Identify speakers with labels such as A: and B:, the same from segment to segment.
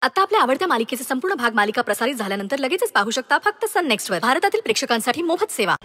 A: आता आपल्या आवडत्या मालिकेचे संपूर्ण भाग मालिका प्रसारित झाल्यानंतर लगेचच पाहू शकता फक्त सन नेक्स्टवर. भारतातील प्रेक्षकांसाठी मोफत सेवा.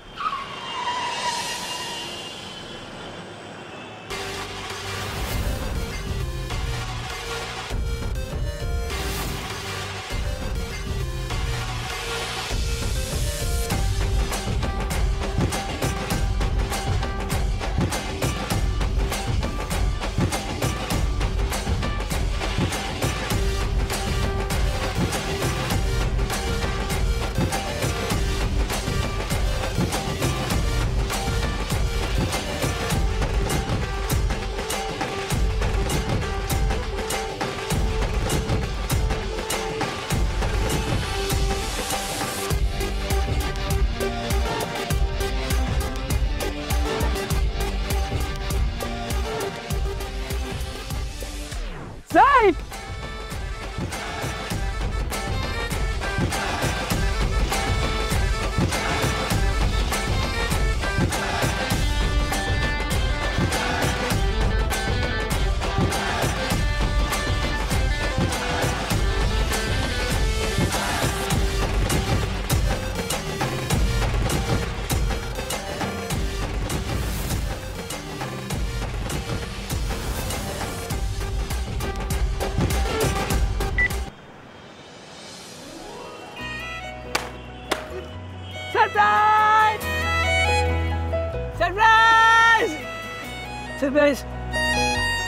B: सरप्राईज!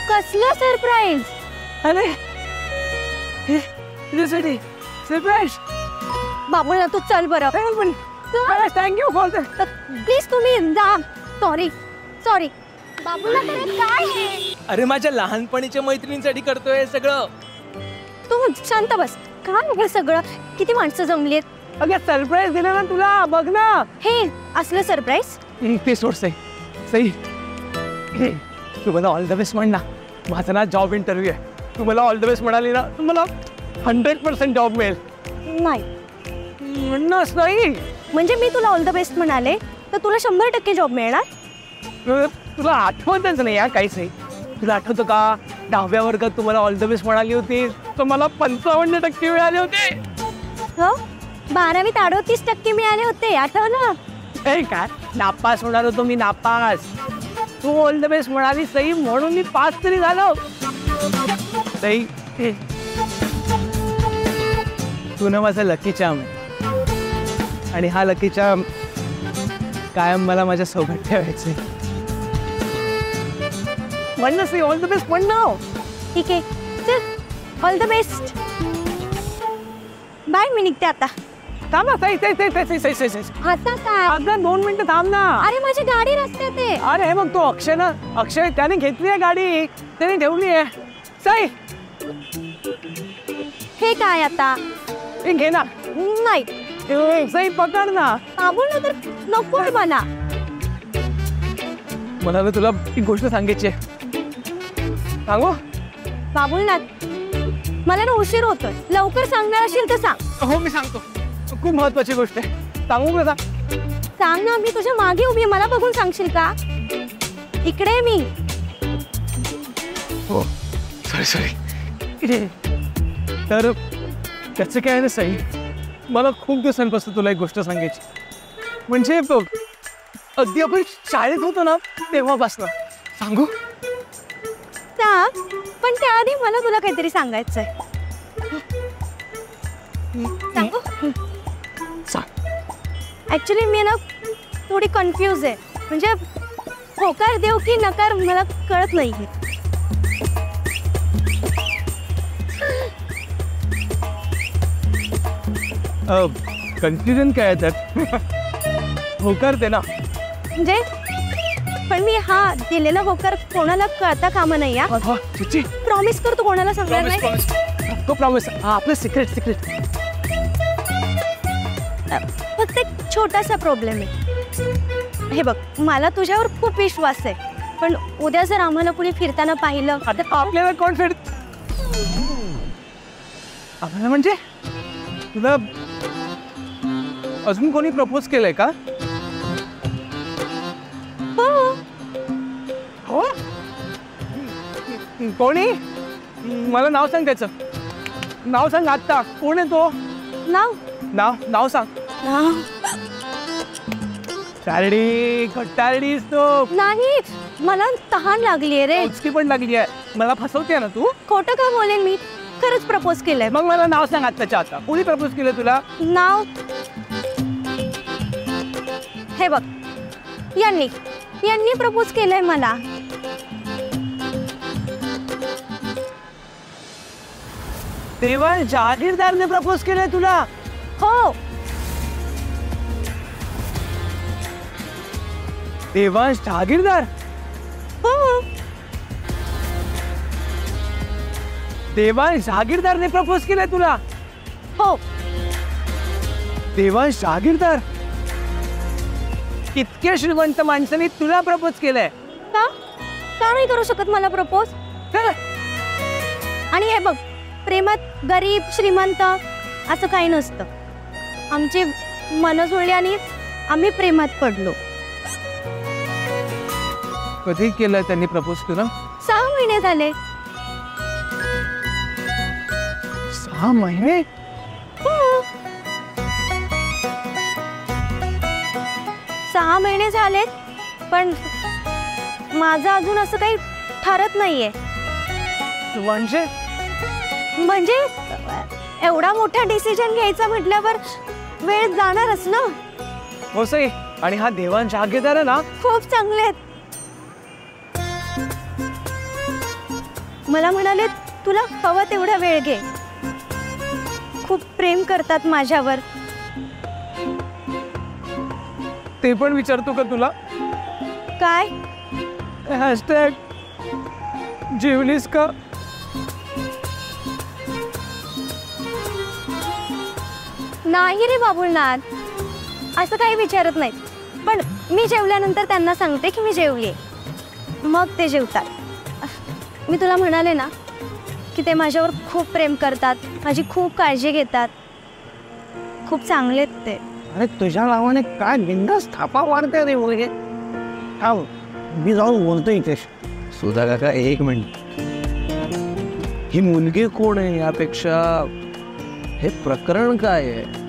C: कसलं सरप्राईज?
B: अरे तुझ्यासाठी सरप्राईज.
C: बाबूला तू चल बरं.
B: थँक्यू फॉर
C: प्लीज तुम्ही जा. सॉरी बाबूला काय आहे?
B: अरे माझ्या लहानपणीच्या मैत्रिणींसाठी करतोय सगळं.
C: तू शांत बस. काय हे सगळं? किती माणसं जमलीत?
B: अगं सरप्राईज दिलं ना तुला, बघ ना.
C: हे असलं सरप्राईज?
B: ते सोड सई. तू मला ऑल द बेस्ट म्हण ना. माझा ना जॉब इंटरव्ह्यू आहे. तू मला ऑल द बेस्ट म्हणाली ना, मला 100% जॉब मिळेल.
C: नाही
B: म्हणणंच नाही.
C: म्हणजे मी तुला ऑल द बेस्ट म्हणाले तर तुला 100% जॉब मिळणार?
B: तुला आठवतच नाही या काहीच नाही. तुला आठवतं का 10व्या वर्गात तुम्हाला ऑल द बेस्ट म्हणाली होती तर मला 55% मिळाले होते.
C: हो 12वीत 38% मिळाले होते, आठवलं?
B: काय नापास होणार होतो मी, नापास. तू ऑल द बेस्ट म्हणाली सई म्हणून मी पास तरी झालो. सई तू ना माझा लकी चार्म आहे आणि हा लकी चार्म कायम मला माझ्या सोबत ठेवायचे. म्हणणं सई ऑल द बेस्ट म्हणणं.
C: ठीक आहे चल ऑल द बेस्ट. बाय. मी निघते आता.
B: थांब ना सई.
C: आता काय?
B: अगं 2 मिनिटं थांब ना.
C: अरे माझी गाडी रस्त्यात आहे.
B: अरे हे बघ तो अक्षय त्याने घेतली आहे गाडी, त्याने ठेवली आहे. सई
C: हे काय आता?
B: हे घे ना.
C: नाही
B: सई पकड ना.
C: बाबूला तर नको मला.
B: मला ना तुला एक गोष्ट सांगायची आहे. सांगू?
C: बाबूला मला ना उशीर होतोय. लवकर सांगणार असेल तर सांग.
B: हो मी सांगतो. खूप महत्वाची गोष्ट आहे. सांगू का?
C: सांग ना. मी तुझ्या मागे उभी, मला बघून सांगशील का? इकडे मी.
B: हो सॉरी. तर त्याचं काय आहे ना सई, मला खूप दिवसांपासून तुला एक गोष्ट सांगायची. म्हणजे बघ अगदी आपण शाळेत होतो ना तेव्हापासून. सांगू?
C: सांग. पण त्याआधी मला तुला काहीतरी सांगायचंय. सांगू? ऍक्च्युली मी ना थोडी कन्फ्यूज आहे. म्हणजे होकार देऊ की नकार मला कळत नाही.
B: कन्फ्युजन काय आहे त्यात? होकार दे ना.
C: म्हणजे पण मी हा दिलेला होकार कोणाला कळता कामा नाही. प्रॉमिस कर तू कोणाला सांगणार नाही.
B: तो प्रॉमिस. आपलं सिक्रेट.
C: फक्त एक छोटासा प्रॉब्लेम आहे. हे बघ मला तुझ्यावर खूप विश्वास आहे, पण उद्या जर आम्हाला कुणी फिरताना पाहिलं तर
B: आपल्याला कॉन्फिडन्स. आपल्याला म्हणजे तुला अजून कोणी प्रपोज केलंय का? हो कोणी? मला नाव सांग त्याचं. नाव सांग आत्ता. कोण आहे तो?
C: नाव
B: नाव नाव सांग.
C: नाव
B: तारडी कट्टारडीस तो.
C: नाही, मला तहान लागलीये रे.
B: उचकी पण लागली आहे. मला फसवते ना तू.
C: खोटं का बोलेन मी? खरंच प्रपोज केलंय.
B: मग मला नाव सांग आत्ताच्या आता. कोणी प्रपोज केलं तुला?
C: नाव हे बघ, यांनी प्रपोज केलंय मला.
B: तेव्हा जहागीरदारने प्रपोज केलंय तुला?
C: हो.
B: देवांश जहागीरदार?
C: हो.
B: देवांश जहागीरदारने प्रपोज केलंय तुला?
C: हो.
B: देवांश जहागीरदार? इतक्या श्रीमंत माणसाने तुला प्रपोज केलंय?
C: का का नाही करू शकत मला प्रपोज? आणि हे बघ, प्रेमात गरीब श्रीमंत असं काही नसतं. आमची मन जुळली आणि आम्ही प्रेमात पडलो.
B: कधी केलंय त्यांनी प्रपोज तुला?
C: 6 महिने झाले.
B: 6 महिने?
C: हो. 6 महिने झालेत, पण माझं अजून असं काही ठरत नाहीये. म्हणजे एवढा मोठा डिसिजन घ्यायचा म्हटल्यावर वेळ जाणारच ना.
B: हो सई. आणि हा देवांश जहागीरदार आहे ना,
C: खूप चांगले आहेत. मला म्हणाले तुला हवं तेवढा वेळ घे. खूप प्रेम करतात माझ्यावर.
B: ते पण विचारतो का तुला?
C: काय?
B: हॅशटॅग जेवलीस का?
C: नाही रे बाबुलनाथ, असं काही विचारत नाहीत. पण मी जेवल्यानंतर त्यांना सांगते की मी जेवलीये, मग ते जेवतात. मी तुला म्हणाले ना की ते माझ्यावर खूप प्रेम करतात, माझी खूप काळजी घेतात. खूप चांगले आहेत ते.
B: अरे तुझ्या नावाने काय बिंदास थापा वाढते रे मुलगे. थांब, मी जाऊन बोलतो इथे.
D: सुधा काका, एक मिनिट. ही मुलगी कोण आहे यापेक्षा हे प्रकरण काय आहे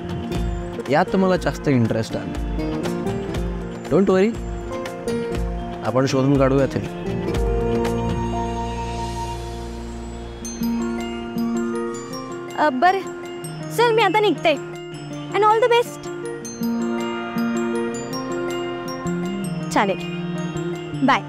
D: यात मला जास्त इंटरेस्ट आहे. डोंट वरी, आपण शोधून काढूया ते.
C: बरं चल, मी आता निघते. And all the best. चालेल, बाय.